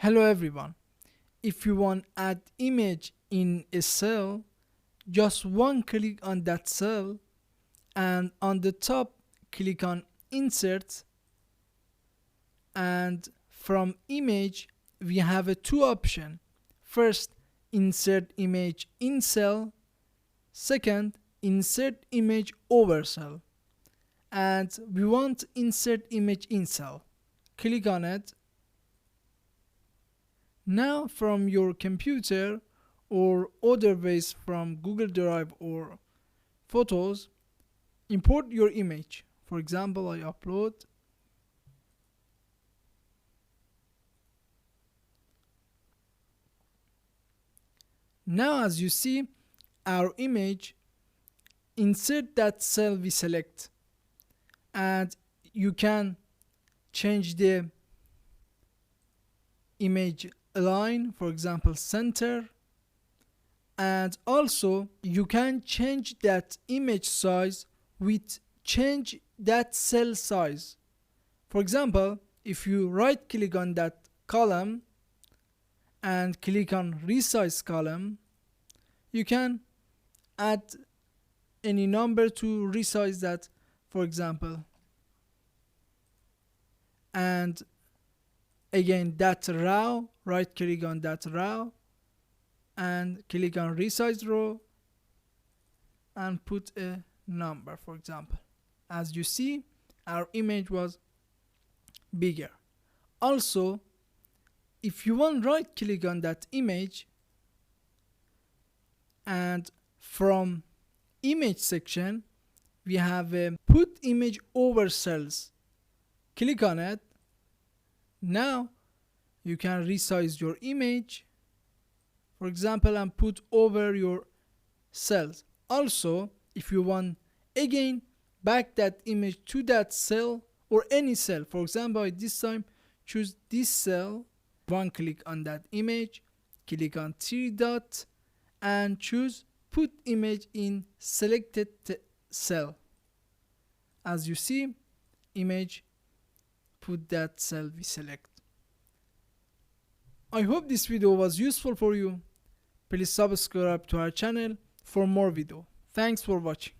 Hello everyone. If you want add image in a cell, just one click on that cell and on the top click on insert, and from image we have a two option. First, insert image in cell. Second, insert image over cell. And we want insert image in cell. Click on it. Now from your computer or other ways from Google Drive or Photos, import your image. For example, I upload. Now as you see, our image, insert that cell we select, and you can change the image align, for example center, and also you can change that image size with change that cell size. For example, if you right click on that column and click on resize column, you can add any number to resize that, for example, and again that row, right click on that row and click on resize row and put a number, for example. As you see, our image was bigger. Also, if you want, right click on that image and from image section we have a put image over cells. Click on it. Now you can resize your image, for example, and put over your cells. Also, if you want again back that image to that cell or any cell, for example, at this time choose this cell, one click on that image, click on three dot and choose put image in selected cell. As you see, image put that cell we select. I hope this video was useful for you. Please subscribe to our channel for more video. Thanks for watching.